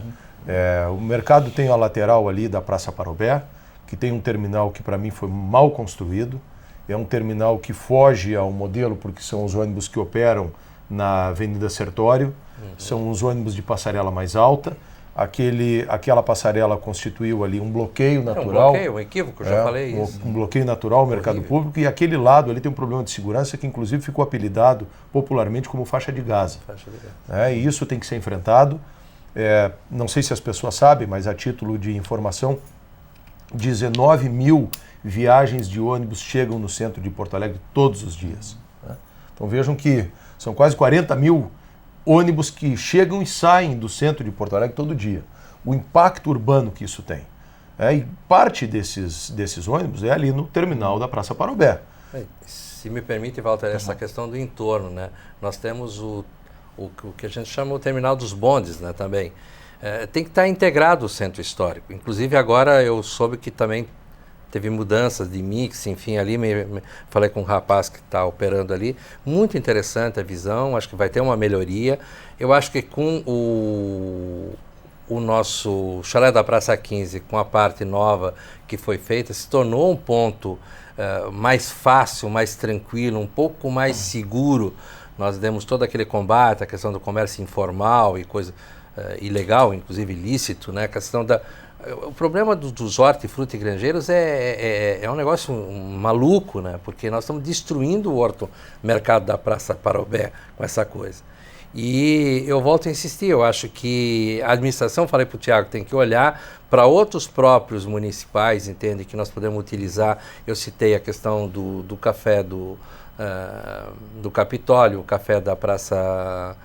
O mercado tem a lateral ali da Praça Parobé, que tem um terminal que para mim foi mal construído. É um terminal que foge ao modelo, porque são os ônibus que operam na Avenida Sertório, são os ônibus de passarela mais alta. Aquela passarela constituiu ali um bloqueio natural. Um equívoco, já falei isso. Um bloqueio natural ao mercado público, e aquele lado ali tem um problema de segurança que inclusive ficou apelidado popularmente como faixa de Gaza. E isso tem que ser enfrentado. Não sei se as pessoas sabem, mas a título de informação, 19 mil viagens de ônibus chegam no centro de Porto Alegre todos os dias. Né? Então vejam que são quase 40 mil ônibus que chegam e saem do centro de Porto Alegre todo dia. O impacto urbano que isso tem. E parte desses ônibus é ali no terminal da Praça Parobé. Se me permite, Walter, essa questão do entorno, né? Nós temos o que a gente chama o terminal dos bondes, né, também. Tem que estar integrado o centro histórico. Inclusive agora eu soube que também teve mudanças de mix, enfim, ali falei com um rapaz que está operando ali. Muito interessante a visão, acho que vai ter uma melhoria. Eu acho que com o nosso chalé da Praça 15, com a parte nova que foi feita, se tornou um ponto mais fácil, mais tranquilo, um pouco mais seguro. Nós demos todo aquele combate, a questão do comércio informal e coisa ilegal, inclusive ilícito, né? A questão o problema dos hortifruti granjeiros é um negócio maluco, né? Porque nós estamos destruindo o mercado da Praça Parobé com essa coisa. E eu volto a insistir, eu acho que a administração, falei para o Tiago, tem que olhar para outros próprios municipais, entende, que nós podemos utilizar. Eu citei a questão do café do Capitólio, o café da Praça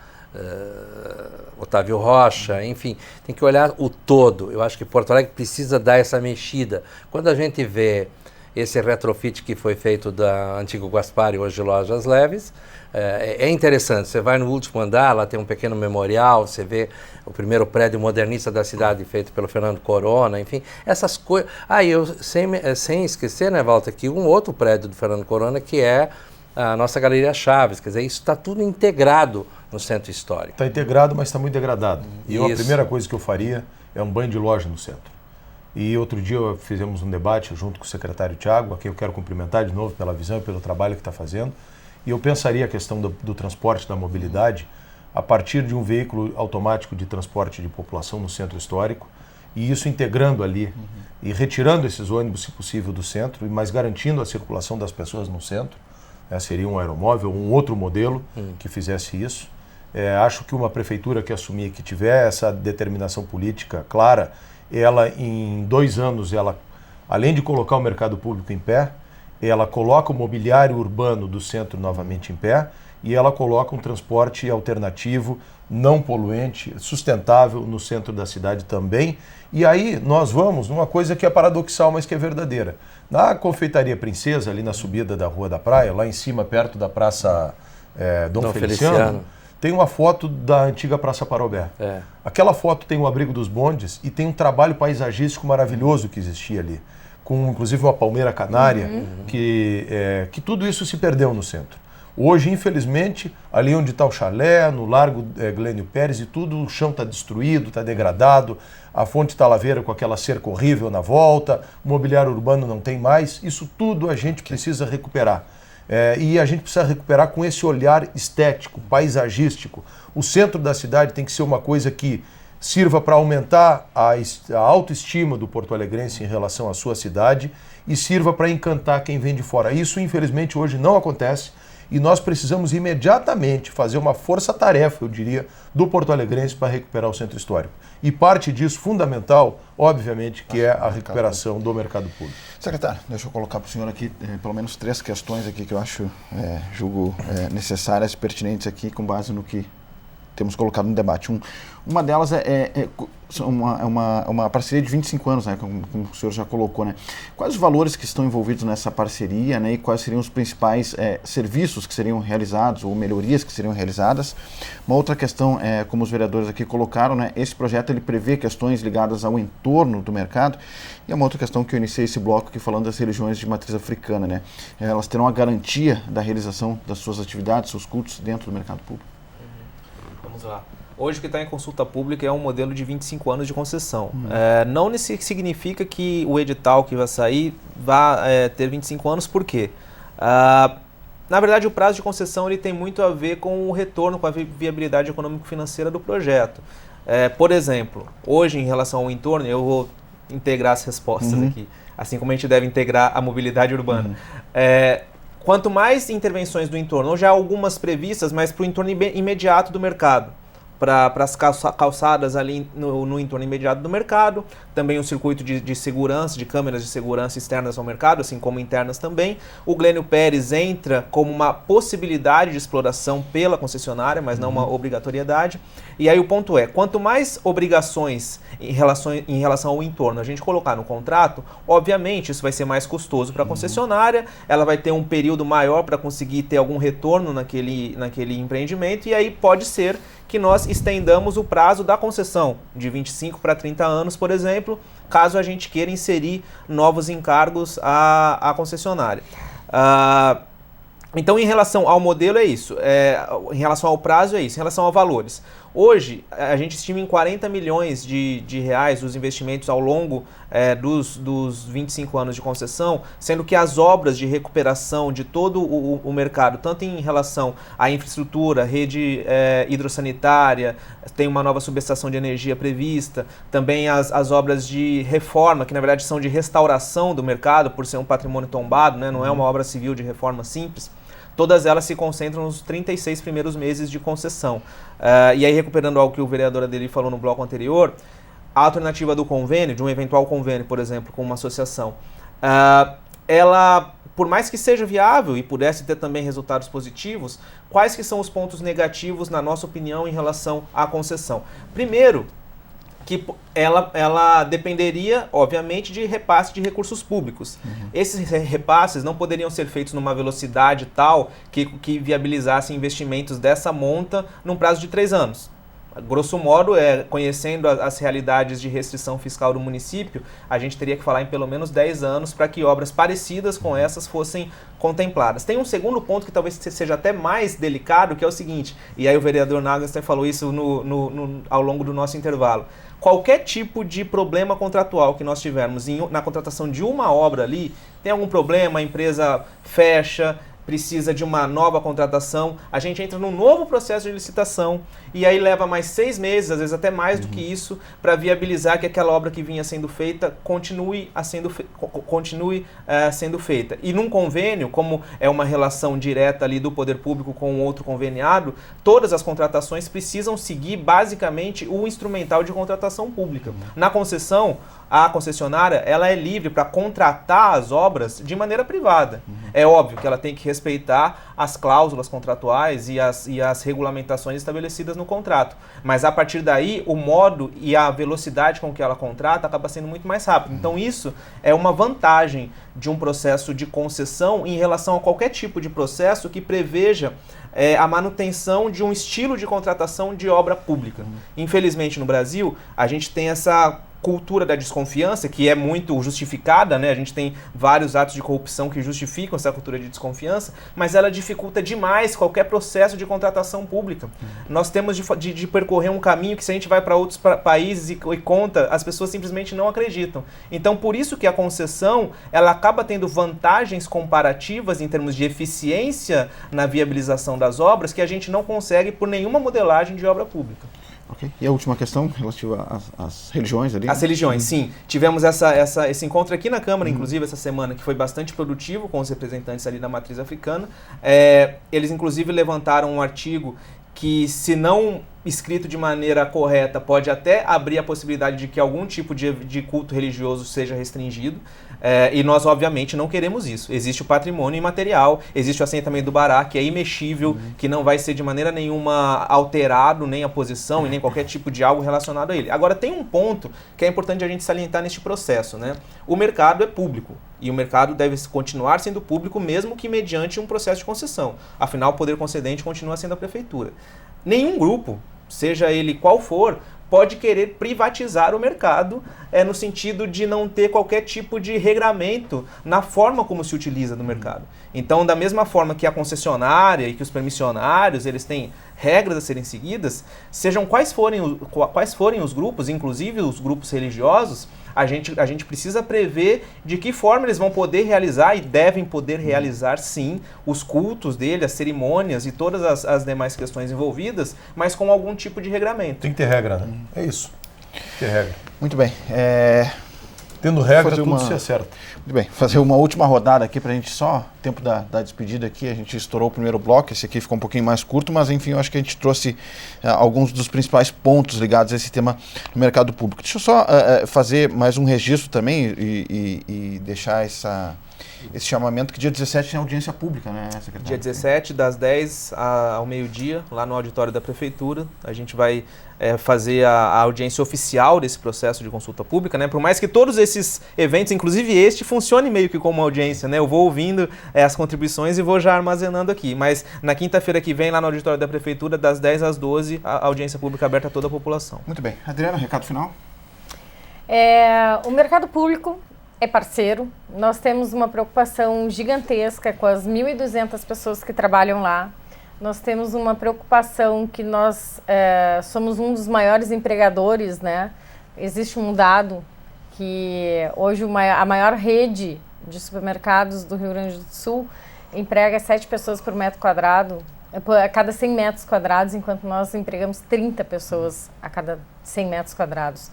Otávio Rocha, enfim, tem que olhar o todo. Eu acho que Porto Alegre precisa dar essa mexida. Quando a gente vê esse retrofit que foi feito da Antigo Guaspari, hoje Lojas Leves, é interessante. Você vai no último andar, lá tem um pequeno memorial, você vê o primeiro prédio modernista da cidade feito pelo Fernando Corona, enfim, essas coisas. Eu sem esquecer, né, Walter, que um outro prédio do Fernando Corona, que é a nossa Galeria Chaves, quer dizer, isso está tudo integrado no centro histórico. Está integrado, mas está muito degradado. E a primeira coisa que eu faria é um banho de loja no centro. E outro dia fizemos um debate junto com o secretário Tiago, a quem eu quero cumprimentar de novo pela visão e pelo trabalho que está fazendo. E eu pensaria a questão do transporte, da mobilidade, a partir de um veículo automático de transporte de população no centro histórico, e isso integrando ali e retirando esses ônibus, se possível, do centro, mas garantindo a circulação das pessoas no centro. Seria um aeromóvel, um outro modelo que fizesse isso. Acho que uma prefeitura que assumir, que tiver essa determinação política clara, ela em 2 anos, ela, além de colocar o mercado público em pé, ela coloca o mobiliário urbano do centro novamente em pé e ela coloca um transporte alternativo, não poluente, sustentável no centro da cidade também. E aí nós vamos numa coisa que é paradoxal, mas que é verdadeira. Na Confeitaria Princesa, ali na subida da Rua da Praia, lá em cima, perto da Praça Dom Feliciano, tem uma foto da antiga Praça Parobé. Aquela foto tem o abrigo dos bondes e tem um trabalho paisagístico maravilhoso que existia ali, com inclusive uma palmeira canária, que tudo isso se perdeu no centro. Hoje, infelizmente, ali onde está o chalé, no Largo Glênio Pérez e tudo, o chão está destruído, está degradado, a Fonte Talaveira com aquela cerca horrível na volta, o mobiliário urbano não tem mais, isso tudo a gente precisa recuperar. E a gente precisa recuperar com esse olhar estético, paisagístico. O centro da cidade tem que ser uma coisa que sirva para aumentar a autoestima do porto-alegrense em relação à sua cidade e sirva para encantar quem vem de fora. Isso, infelizmente, hoje não acontece e nós precisamos imediatamente fazer uma força-tarefa, eu diria, do porto-alegrense para recuperar o centro histórico. E parte disso, fundamental, obviamente, que é a recuperação do mercado público. Secretário, deixa eu colocar para o senhor aqui pelo menos 3 questões aqui que eu julgo necessárias e pertinentes aqui com base no que temos colocado no debate. Uma delas é uma parceria de 25 anos, né, como o senhor já colocou, né? Quais os valores que estão envolvidos nessa parceria, né, e quais seriam os principais serviços que seriam realizados ou melhorias que seriam realizadas? Uma outra questão, como os vereadores aqui colocaram, né, esse projeto ele prevê questões ligadas ao entorno do mercado, e uma outra questão que eu iniciei esse bloco aqui falando das religiões de matriz africana, né? Elas terão a garantia da realização das suas atividades, seus cultos dentro do mercado público? Vamos lá. Hoje o que está em consulta pública é um modelo de 25 anos de concessão. Não significa que o edital que vai sair vai ter 25 anos, por quê? Na verdade, o prazo de concessão ele tem muito a ver com o retorno, com a viabilidade econômico-financeira do projeto. Por exemplo, hoje em relação ao entorno, eu vou integrar as respostas aqui, assim como a gente deve integrar a mobilidade urbana. Quanto mais intervenções do entorno, ou já algumas previstas, mas para o entorno imediato do mercado. para as calçadas ali no entorno imediato do mercado, também um circuito de segurança, de câmeras de segurança externas ao mercado, assim como internas também. O Glênio Pérez entra como uma possibilidade de exploração pela concessionária, mas não uma obrigatoriedade. E aí o ponto é, quanto mais obrigações em relação ao entorno a gente colocar no contrato, obviamente isso vai ser mais custoso para a concessionária, ela vai ter um período maior para conseguir ter algum retorno naquele empreendimento, e aí pode ser que nós estendamos o prazo da concessão de 25 para 30 anos, por exemplo, caso a gente queira inserir novos encargos à concessionária. Então, em relação ao modelo é isso, em relação ao prazo é isso, em relação a valores. Hoje, a gente estima em 40 milhões de reais os investimentos ao longo dos 25 anos de concessão, sendo que as obras de recuperação de todo o mercado, tanto em relação à infraestrutura, rede hidrossanitária, tem uma nova subestação de energia prevista, também as obras de reforma, que na verdade são de restauração do mercado, por ser um patrimônio tombado, né, não é uma obra civil de reforma simples. Todas elas se concentram nos 36 primeiros meses de concessão. E aí, recuperando algo que o vereador Adeli falou no bloco anterior, a alternativa do convênio, de um eventual convênio, por exemplo, com uma associação, ela, por mais que seja viável e pudesse ter também resultados positivos, quais que são os pontos negativos, na nossa opinião, em relação à concessão? Primeiro, que ela dependeria, obviamente, de repasse de recursos públicos. Esses repasses não poderiam ser feitos numa velocidade tal que viabilizasse investimentos dessa monta num prazo de 3 anos. Grosso modo, conhecendo as realidades de restrição fiscal do município, a gente teria que falar em pelo menos 10 anos para que obras parecidas com essas fossem contempladas. Tem um segundo ponto que talvez seja até mais delicado, que é o seguinte, e aí o vereador Nagelstein falou isso ao longo do nosso intervalo. Qualquer tipo de problema contratual que nós tivermos na contratação de uma obra ali, tem algum problema, a empresa fecha, precisa de uma nova contratação, a gente entra num novo processo de licitação e aí leva mais 6 meses, às vezes até mais do que isso, para viabilizar que aquela obra que vinha sendo feita continue sendo feita. E num convênio, como é uma relação direta ali do poder público com o outro conveniado, todas as contratações precisam seguir basicamente o instrumental de contratação pública. Na concessão, a concessionária ela é livre para contratar as obras de maneira privada. É óbvio que ela tem que respeitar as cláusulas contratuais e as regulamentações estabelecidas no contrato. Mas a partir daí, o modo e a velocidade com que ela contrata acaba sendo muito mais rápido. Então isso é uma vantagem de um processo de concessão em relação a qualquer tipo de processo que preveja a manutenção de um estilo de contratação de obra pública. Infelizmente, no Brasil, a gente tem essa cultura da desconfiança, que é muito justificada, né? A gente tem vários atos de corrupção que justificam essa cultura de desconfiança, mas ela dificulta demais qualquer processo de contratação pública. Nós temos de percorrer um caminho que, se a gente vai para outros países e conta, as pessoas simplesmente não acreditam. Então, por isso que a concessão, ela acaba tendo vantagens comparativas em termos de eficiência na viabilização das obras que a gente não consegue por nenhuma modelagem de obra pública. Ok. E a última questão relativa às religiões ali? As religiões, sim. Tivemos esse encontro aqui na Câmara, inclusive, essa semana, que foi bastante produtivo com os representantes ali da matriz africana. Eles, inclusive, levantaram um artigo que, se não escrito de maneira correta, pode até abrir a possibilidade de que algum tipo de culto religioso seja restringido. E nós, obviamente, não queremos isso. Existe o patrimônio imaterial, existe o assentamento do Bará, que é imexível, que não vai ser de maneira nenhuma alterado, nem a posição e nem qualquer tipo de algo relacionado a ele. Agora, tem um ponto que é importante a gente salientar neste processo, né? O mercado é público e o mercado deve continuar sendo público, mesmo que mediante um processo de concessão. Afinal, o poder concedente continua sendo a prefeitura. Nenhum grupo, seja ele qual for, pode querer privatizar o mercado no sentido de não ter qualquer tipo de regramento na forma como se utiliza no mercado. Então, da mesma forma que a concessionária e que os permissionários, eles têm regras a serem seguidas, sejam quais forem os grupos, inclusive os grupos religiosos, a gente precisa prever de que forma eles vão poder realizar e devem poder realizar, sim, os cultos dele, as cerimônias e todas as demais questões envolvidas, mas com algum tipo de regramento. Tem que ter regra, né? É isso. Tem que ter regra. Muito bem. Tendo regra, tudo se acerta. Muito bem, fazer uma última rodada aqui para a gente só, tempo da despedida aqui, a gente estourou o primeiro bloco, esse aqui ficou um pouquinho mais curto, mas enfim, eu acho que a gente trouxe alguns dos principais pontos ligados a esse tema no mercado público. Deixa eu só fazer mais um registro também e deixar esse chamamento que dia 17 tem audiência pública, né, secretário? Dia 17, das 10 ao meio-dia, lá no auditório da Prefeitura. A gente vai fazer a audiência oficial desse processo de consulta pública, né? Por mais que todos esses eventos, inclusive este, funcionem meio que como uma audiência, né? Eu vou ouvindo as contribuições e vou já armazenando aqui. Mas na quinta-feira que vem, lá no auditório da Prefeitura, das 10 às 12, a audiência pública aberta a toda a população. Muito bem. Adriana, recado final? O mercado público é parceiro. Nós temos uma preocupação gigantesca com as 1.200 pessoas que trabalham lá. Nós temos uma preocupação que nós somos um dos maiores empregadores, né? Existe um dado que hoje a maior rede de supermercados do Rio Grande do Sul emprega 7 pessoas por metro quadrado, a cada 100 metros quadrados, enquanto nós empregamos 30 pessoas a cada 100 metros quadrados.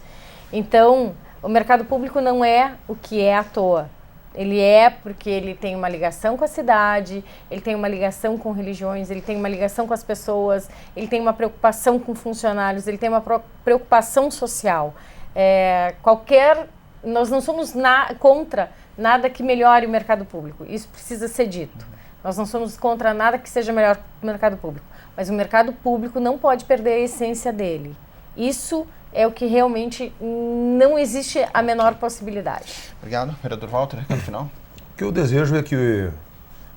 Então, o mercado público não é o que é à toa. Ele é porque ele tem uma ligação com a cidade, ele tem uma ligação com religiões, ele tem uma ligação com as pessoas, ele tem uma preocupação com funcionários, ele tem uma preocupação social. Nós não somos contra nada que melhore o mercado público, isso precisa ser dito. Nós não somos contra nada que seja melhor que o mercado público, mas o mercado público não pode perder a essência dele. Isso é o que realmente não existe a menor possibilidade. Obrigado. Vereador Walter, recado final. O que eu desejo é que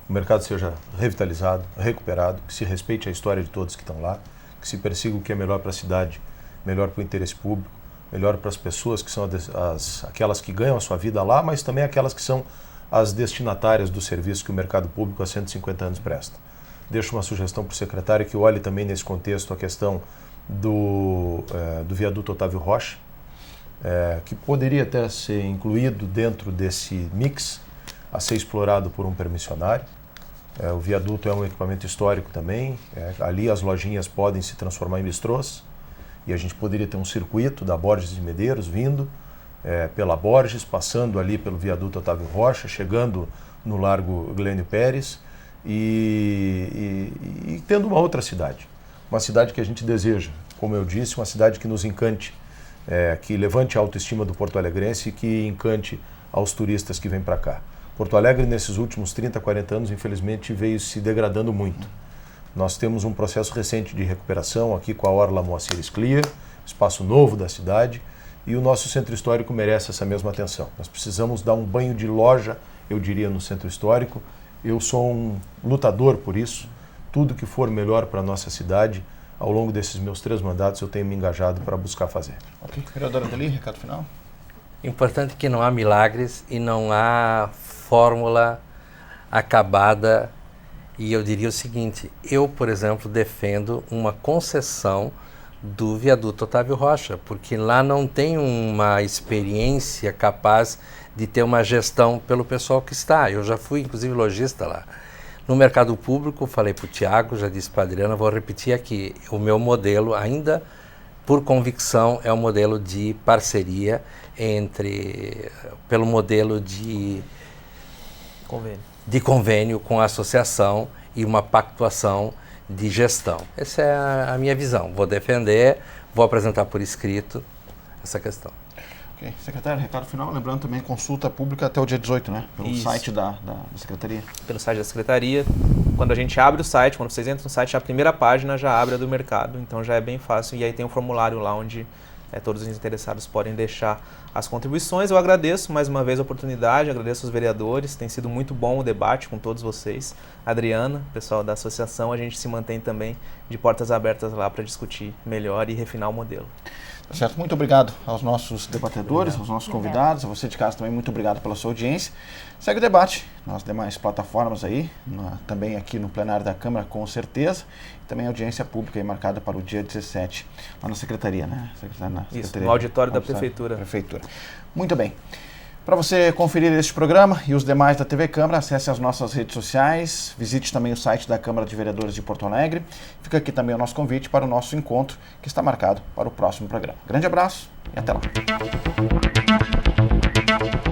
o mercado seja revitalizado, recuperado, que se respeite a história de todos que estão lá, que se persiga o que é melhor para a cidade, melhor para o interesse público, melhor para as pessoas que são aquelas que ganham a sua vida lá, mas também aquelas que são as destinatárias do serviço que o mercado público há 150 anos presta. Deixo uma sugestão para o secretário que olhe também nesse contexto a questão do viaduto Otávio Rocha, que poderia até ser incluído dentro desse mix a ser explorado por um permissionário. O viaduto é um equipamento histórico também, ali as lojinhas podem se transformar em bistrôs e a gente poderia ter um circuito da Borges de Medeiros vindo pela Borges, passando ali pelo viaduto Otávio Rocha, chegando no Largo Glênio Pérez e tendo uma outra cidade. Uma cidade que a gente deseja, como eu disse, uma cidade que nos encante, que levante a autoestima do porto-alegrense e que encante aos turistas que vêm para cá. Porto Alegre, nesses últimos 30, 40 anos, infelizmente, veio se degradando muito. Nós temos um processo recente de recuperação aqui com a Orla Moacir Scliar, espaço novo da cidade, e o nosso centro histórico merece essa mesma atenção. Nós precisamos dar um banho de loja, eu diria, no centro histórico. Eu sou um lutador por isso. Tudo que for melhor para a nossa cidade, ao longo desses meus 3 mandatos, eu tenho me engajado para buscar fazer. Ok. Vereadora Adeli, recado final? Importante que não há milagres e não há fórmula acabada. E eu diria o seguinte, eu, por exemplo, defendo uma concessão do viaduto Otávio Rocha, porque lá não tem uma experiência capaz de ter uma gestão pelo pessoal que está. Eu já fui, inclusive, lojista lá. No mercado público, falei para o Tiago, já disse para a Adriana, vou repetir aqui, o meu modelo, ainda por convicção, é um modelo de parceria pelo modelo de convênio com a associação e uma pactuação de gestão. Essa é a minha visão. Vou defender, vou apresentar por escrito essa questão. Ok. Secretário, recado final. Lembrando também, consulta pública até o dia 18, né? Pelo site da Secretaria. Pelo site da Secretaria. Quando a gente abre o site, quando vocês entram no site, a primeira página já abre a do mercado, então já é bem fácil. E aí tem um formulário lá onde todos os interessados podem deixar as contribuições. Eu agradeço mais uma vez a oportunidade, agradeço aos vereadores, tem sido muito bom o debate com todos vocês. Adriana, pessoal da associação, a gente se mantém também de portas abertas lá para discutir melhor e refinar o modelo. Tá certo. Muito obrigado aos nossos debatedores, aos nossos convidados, a você de casa também, muito obrigado pela sua audiência. Segue o debate nas demais plataformas aí, também aqui no plenário da Câmara, com certeza. E também a audiência pública aí marcada para o dia 17, lá na Secretaria, né? Isso, no auditório da Prefeitura. Muito bem. Para você conferir este programa e os demais da TV Câmara, acesse as nossas redes sociais, visite também o site da Câmara de Vereadores de Porto Alegre. Fica aqui também o nosso convite para o nosso encontro, que está marcado para o próximo programa. Grande abraço e até lá. Música